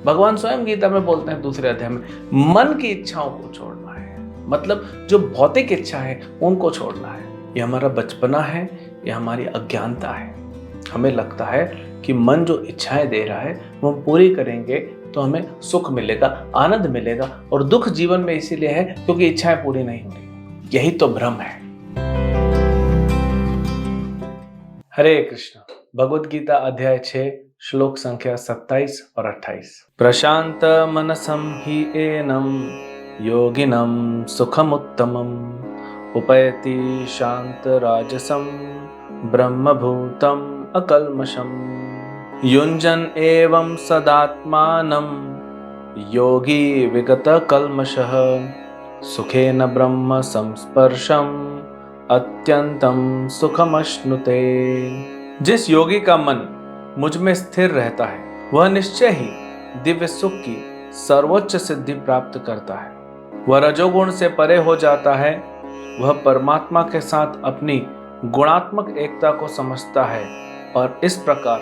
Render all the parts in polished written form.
भगवान स्वयं गीता में बोलते हैं दूसरे अध्याय में, मन की इच्छाओं को छोड़ना है। मतलब जो भौतिक इच्छा है उनको छोड़ना है। ये हमारा बचपना है, ये हमारी अज्ञानता है। हमें लगता है कि मन जो इच्छाएं दे रहा है वो हम पूरी करेंगे तो हमें सुख मिलेगा, आनंद मिलेगा, और दुख जीवन में इसीलिए है क्योंकि इच्छाएं पूरी नहीं हो रही। यही तो भ्रम है। हरे कृष्ण। भगवद गीता अध्याय 6 श्लोक संख्या 27 और 28। प्रशांत मनसं हि एनं योगिनं सुखमुत्तमम् उपैति शांत राजसं ब्रह्मभूतम् अकल्मषम् युञ्जन एवं सदात्मानं योगी विगत कल्मषः सुखेन ब्रह्म संस्पर्शम् अत्यंतम सुखमश्नुते। जिस योगी का मन मुझ में स्थिर रहता है वह निश्चय ही दिव्य सुख की सर्वोच्च सिद्धि प्राप्त करता है। वह रजोगुण से परे हो जाता है। वह परमात्मा के साथ अपनी गुणात्मक एकता को समझता है और इस प्रकार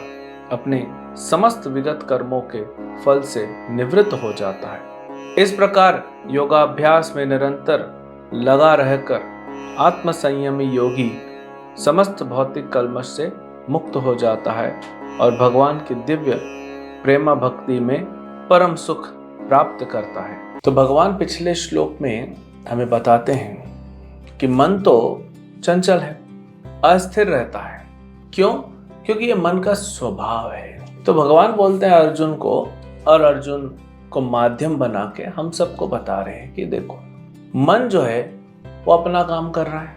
अपने समस्त विगत कर्मों के फल से निवृत्त हो जाता है। इस प्रकार योगाभ्यास में निरंतर लगा रहकर आत्म संयमी योगी समस्त भौतिक कल्मश से मुक्त हो जाता है और भगवान की दिव्य प्रेमा भक्ति में परम सुख प्राप्त करता है। तो भगवान पिछले श्लोक में हमें बताते हैं कि मन तो चंचल है, अस्थिर रहता है। क्यों? क्योंकि ये मन का स्वभाव है। तो भगवान बोलते हैं अर्जुन को, और अर्जुन को माध्यम बना के हम सबको बता रहे हैं कि देखो, मन जो है वो अपना काम कर रहा है,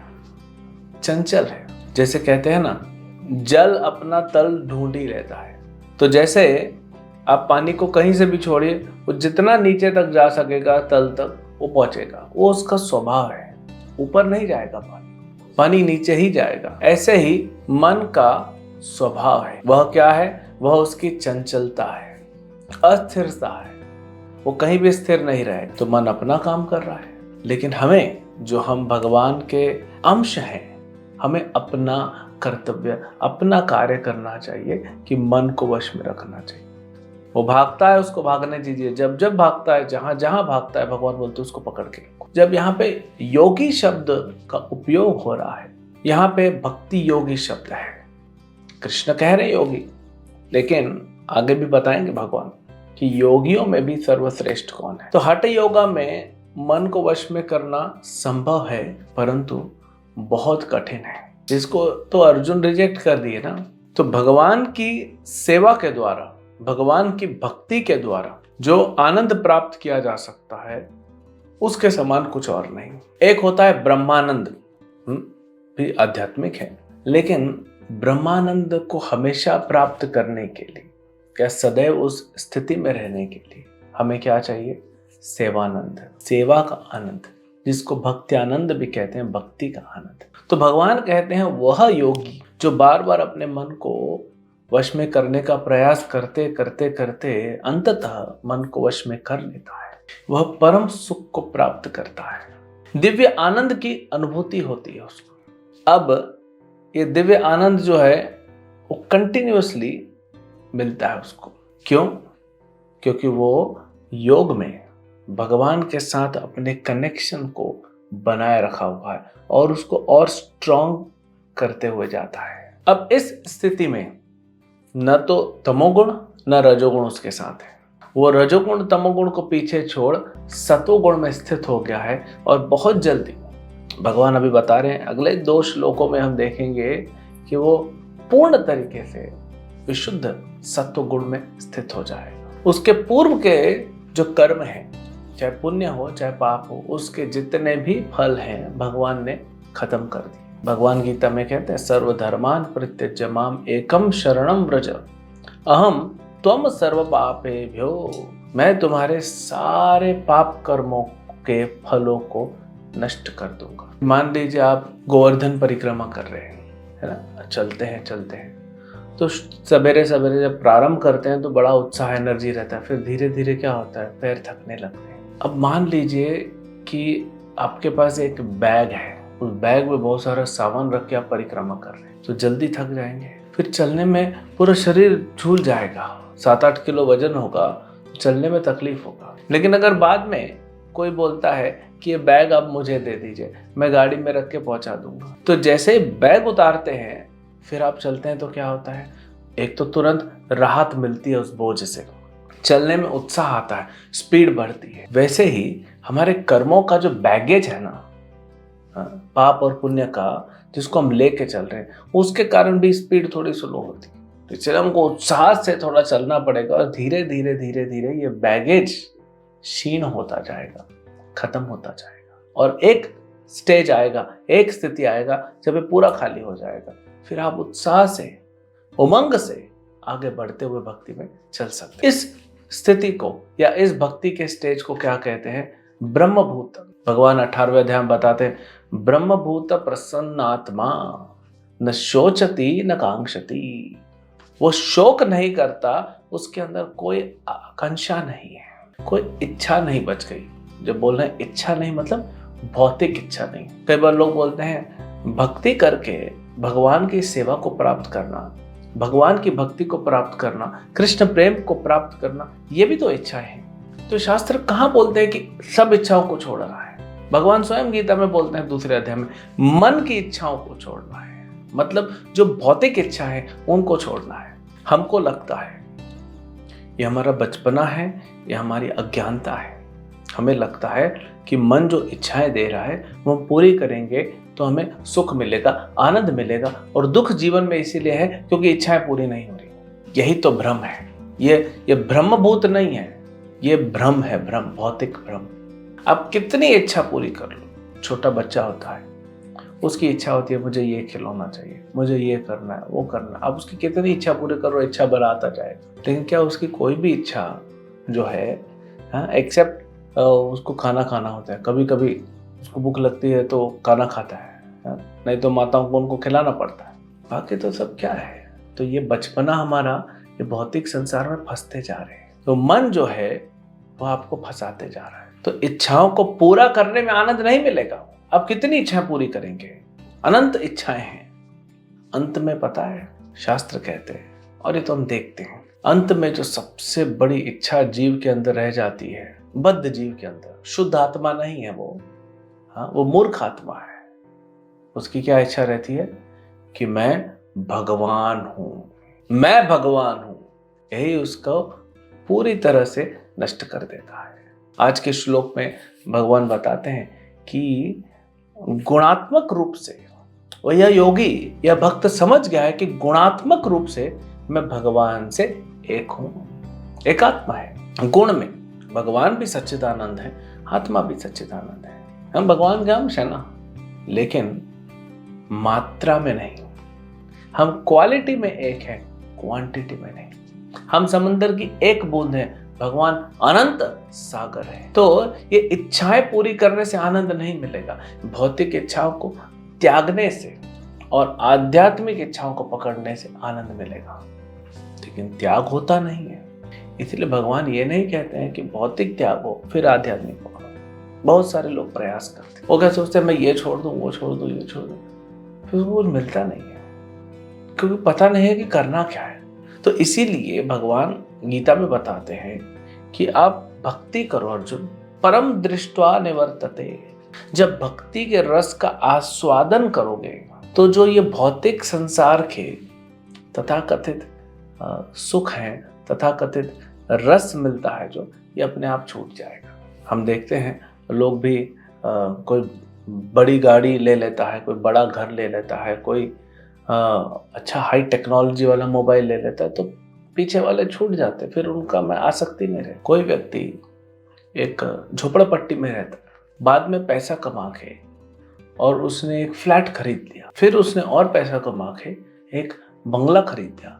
चंचल है। जैसे कहते हैं ना, जल अपना तल ढूंढ ही लेता है। तो जैसे आप पानी को कहीं से भी छोड़िए, वो जितना नीचे तक जा सकेगा तल तक वो पहुंचेगा। वो उसका स्वभाव है, ऊपर नहीं जाएगा पानी नीचे ही जाएगा। ऐसे ही मन का स्वभाव है। वह क्या है? वह उसकी चंचलता है, अस्थिरता है। वो कहीं भी स्थिर नहीं रहे। तो मन अपना काम कर रहा है, लेकिन हमें, जो हम भगवान के अंश हैं, हमें अपना कर्तव्य, अपना कार्य करना चाहिए कि मन को वश में रखना चाहिए। वो भागता है, उसको भागने दीजिए। जब जब भागता है, जहां जहां भागता है, भगवान बोलते हैं उसको पकड़ के रखो। जब यहाँ पे योगी शब्द का उपयोग हो रहा है, यहाँ पे भक्ति योगी शब्द है। कृष्ण कह रहे योगी, लेकिन आगे भी बताएंगे भगवान कि योगियों में भी सर्वश्रेष्ठ कौन है। तो हठ योगा में मन को वश में करना संभव है, परंतु बहुत कठिन है, जिसको तो अर्जुन रिजेक्ट कर दिए ना। तो भगवान की सेवा के द्वारा, भगवान की भक्ति के द्वारा जो आनंद प्राप्त किया जा सकता है, उसके समान कुछ और नहीं। एक होता है ब्रह्मानंद, भी आध्यात्मिक है, लेकिन ब्रह्मानंद को हमेशा प्राप्त करने के लिए, या सदैव उस स्थिति में रहने के लिए हमें क्या चाहिए? सेवानंद, सेवा का आनंद, जिसको भक्ति आनंद भी कहते हैं, भक्ति का आनंद। तो भगवान कहते हैं वह योगी जो बार बार अपने मन को वश में करने का प्रयास करते करते करते अंततः मन को वश में कर लेता है, वह परम सुख को प्राप्त करता है। दिव्य आनंद की अनुभूति होती है उसको। अब ये दिव्य आनंद जो है वो कंटिन्यूअसली मिलता है उसको। क्यों? क्योंकि वो योग में भगवान के साथ अपने कनेक्शन को बनाए रखा हुआ है और उसको और स्ट्रॉन्ग करते हुए जाता है। अब इस स्थिति में न तो तमोगुण न रजोगुण उसके साथ है। वो रजोगुण तमोगुण को पीछे छोड़ सतोगुण में स्थित हो गया है, और बहुत जल्दी भगवान अभी बता रहे हैं, अगले 2 श्लोकों में हम देखेंगे कि वो पूर्ण तरीके से विशुद्ध सत्वगुण में स्थित हो जाएगा। उसके पूर्व के जो कर्म हैं, चाहे पुण्य हो चाहे पाप हो, उसके जितने भी फल हैं भगवान ने खत्म कर दिए। भगवान गीता में कहते हैं, सर्वधर्मान परित्यज्य माम एकम शरणम व्रज अहम त्वम सर्व पापेभ्यो। मैं तुम्हारे सारे पाप कर्मों के फलों को नष्ट कर दूंगा। मान लीजिए आप गोवर्धन परिक्रमा कर रहे हैं, है ना, चलते हैं तो सवेरे सवेरे जब प्रारंभ करते हैं तो बड़ा उत्साह, एनर्जी रहता है। फिर धीरे धीरे क्या होता है, पैर थकने लगते हैं। अब मान लीजिए कि आपके पास एक बैग है, उस बैग में बहुत सारा सामान रख के आप परिक्रमा कर रहे हैं, तो जल्दी थक जाएंगे। फिर चलने में पूरा शरीर झूल जाएगा, 7-8 किलो वजन होगा चलने में तकलीफ होगा। लेकिन अगर बाद में कोई बोलता है कि ये बैग आप मुझे दे दीजिए, मैं गाड़ी में रख के पहुंचा दूंगा, तो जैसे ही बैग उतारते हैं फिर आप चलते हैं तो क्या होता है, एक तो तुरंत राहत मिलती है उस बोझ से, चलने में उत्साह आता है, स्पीड बढ़ती है। वैसे ही हमारे कर्मों का जो बैगेज है ना, पाप और पुण्य का, जिसको हम लेके चल रहे हैं, उसके कारण भी स्पीड थोड़ी स्लो होती है। तो इसलिए हमको उत्साह से थोड़ा चलना पड़ेगा और धीरे धीरे धीरे धीरे ये बैगेज क्षीण होता जाएगा, खत्म होता जाएगा और एक स्टेज आएगा, एक स्थिति आएगा जब ये पूरा खाली हो जाएगा। फिर आप उत्साह से, उमंग से आगे बढ़ते हुए भक्ति में चल सकते हैं। इस स्थिति को या इस भक्ति के स्टेज को क्या कहते हैं? ब्रह्मभूत। भगवान 18वें अध्याय में बताते हैं, ब्रह्मभूत प्रसन्नात्मा न शोचति न कांक्षति। वो शोक नहीं करता, उसके अंदर कोई आकांक्षा नहीं है, कोई इच्छा नहीं बच गई। जब बोल रहे हैं इच्छा नहीं, मतलब भौतिक इच्छा नहीं। कई बार लोग बोलते हैं भक्ति करके भगवान की सेवा को प्राप्त करना, भगवान की भक्ति को प्राप्त करना, कृष्ण प्रेम को प्राप्त करना, ये भी तो इच्छा है। तो शास्त्र कहाँ बोलते हैं कि सब इच्छाओं को छोड़ रहा है? भगवान स्वयं गीता में बोलते हैं 2 अध्याय में, मन की इच्छाओं को छोड़ना है। मतलब जो भौतिक इच्छा है उनको छोड़ना है। हमको लगता है ये हमारा बचपना है, ये हमारी अज्ञानता है। हमें लगता है कि मन जो इच्छाएं दे रहा है वो हम पूरी करेंगे तो हमें सुख मिलेगा, आनंद मिलेगा, और दुख जीवन में इसीलिए है क्योंकि इच्छाएं पूरी नहीं हो रही। यही तो भ्रम है। ये ब्रह्मभूत नहीं है, ये भ्रम है, भ्रम, भौतिक भ्रम। आप कितनी इच्छा पूरी कर लो, छोटा बच्चा होता है, उसकी इच्छा होती है मुझे ये खिलौना चाहिए, मुझे ये करना है, वो करना है। आप उसकी कितनी इच्छा पूरी करो, इच्छा बढ़ाता जाएगा। लेकिन क्या उसकी कोई भी इच्छा जो है, एक्सेप्ट उसको खाना खाना होता है, कभी कभी उसको भूख लगती है तो खाना खाता है, नहीं तो माताओं को उनको खिलाना पड़ता है। बाकी तो सब क्या है? तो ये बचपना हमारा, ये भौतिक संसार में फंसते जा रहे हैं। तो मन जो है वो आपको फंसाते जा रहा है। तो इच्छाओं को पूरा करने में आनंद नहीं मिलेगा। आप कितनी इच्छाएं पूरी करेंगे? अनंत इच्छाएं हैं। अंत में पता है, शास्त्र कहते हैं, और ये तो हम देखते हैं, अंत में जो सबसे बड़ी इच्छा जीव के अंदर रह जाती है, बद्ध जीव के अंदर, शुद्ध आत्मा नहीं है वो, वो मूर्ख आत्मा है। उसकी क्या इच्छा रहती है कि मैं भगवान हूं, मैं भगवान हूं। यही उसको पूरी तरह से नष्ट कर देता है। आज के श्लोक में भगवान बताते हैं कि गुणात्मक रूप से, और यह योगी, यह भक्त समझ गया है कि गुणात्मक रूप से मैं भगवान से एक हूं, एक आत्मा है। गुण में भगवान भी सच्चिदानंद है, आत्मा भी सच्चिदानंद है। हम भगवान के अंश है ना, लेकिन मात्रा में नहीं। हम क्वालिटी में एक है, क्वांटिटी में नहीं। हम समंदर की एक बूंद है, भगवान अनंत सागर है। तो ये इच्छाएं पूरी करने से आनंद नहीं मिलेगा। भौतिक इच्छाओं को त्यागने से और आध्यात्मिक इच्छाओं को पकड़ने से आनंद मिलेगा, लेकिन त्याग होता नहीं है। इसलिए भगवान ये नहीं कहते हैं कि भौतिक त्याग हो फिर आध्यात्मिक पकड़ो। बहुत सारे लोग प्रयास करते हैं, वो क्या सोचते हैं मैं ये छोड़ दूं, वो छोड़ दूं, ये छोड़ दूं, फिर वो मिलता नहीं है, क्योंकि पता नहीं है कि करना क्या है। तो इसीलिए भगवान गीता में बताते हैं कि आप भक्ति करो अर्जुन, परम दृष्ट्वा निवर्तते। जब भक्ति के रस का आस्वादन करोगे तो जो ये भौतिक संसार के तथाकथित सुख है, तथाकथित रस मिलता है जो, ये अपने आप छूट जाएगा। हम देखते हैं लोग भी कोई बड़ी गाड़ी ले लेता है, कोई बड़ा घर ले लेता है, कोई अच्छा हाई टेक्नोलॉजी वाला मोबाइल ले लेता है, तो पीछे वाले छूट जाते, फिर उनका मैं आसक्ति में रहे। कोई व्यक्ति एक झोपड़पट्टी में रहता, बाद में पैसा कमा के और उसने एक फ्लैट खरीद लिया, फिर उसने और पैसा कमा के एक बंगला खरीद लिया।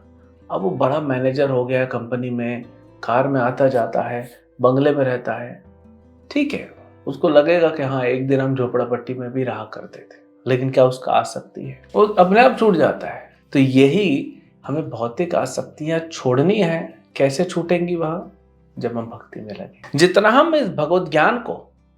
अब वो बड़ा मैनेजर हो गया है कंपनी में, कार में आता जाता है, बंगले में रहता है। ठीक है, उसको लगेगा कि हाँ एक दिन हम झोपड़पट्टी में भी रहा करते थे, लेकिन क्या उसका आसक्ति है? वो अपने आप छूट जाता है। तो यही हमें भौतिक आसक्तियां छोड़नी है। कैसे छूटेंगी वह? जब हम भक्ति में लगे। जितना हम इस भगवत ज्ञान को,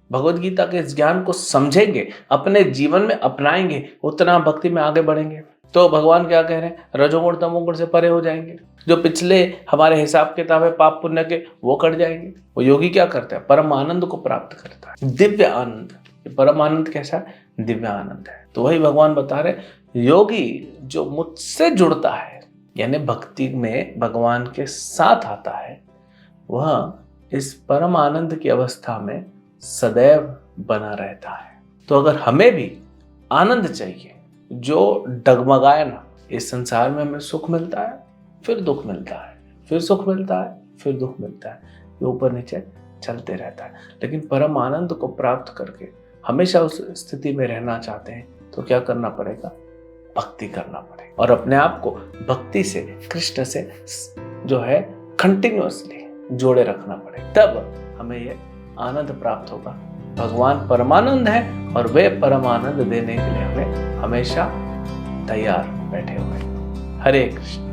भगवत गीता के इस ज्ञान को समझेंगे, अपने जीवन में अपनाएंगे, उतना भक्ति में आगे बढ़ेंगे। तो भगवान क्या कह रहे हैं? रजोगुण तमोगुण से परे हो जाएंगे। जो पिछले हमारे हिसाब किताब है पाप पुण्य के, वो कट जाएंगे। वो योगी क्या करता है? परम आनंद को प्राप्त करता है, दिव्य आनंद। परम आनंद कैसा है? दिव्य आनंद है। तो वही भगवान बता रहे, योगी जो मुझसे जुड़ता है, यानी भक्ति में भगवान के साथ आता है, वह इस परम आनंद की अवस्था में सदैव बना रहता है। तो अगर हमें भी आनंद चाहिए जो डगमगाए ना, इस संसार में हमें सुख मिलता है, फिर दुख मिलता है, फिर सुख मिलता है, फिर दुख मिलता है, ये ऊपर नीचे चलते रहता है। लेकिन परम आनंद को प्राप्त करके हमेशा उस स्थिति में रहना चाहते हैं तो क्या करना पड़ेगा? भक्ति करना पड़ेगा, और अपने आप को भक्ति से, कृष्ण से जो है कंटिन्यूअसली जोड़े रखना पड़ेगा। तब हमें ये आनंद प्राप्त होगा। भगवान परमानंद है और वे परमानंद देने के लिए हमें हमेशा तैयार बैठे हुए। हरे कृष्ण।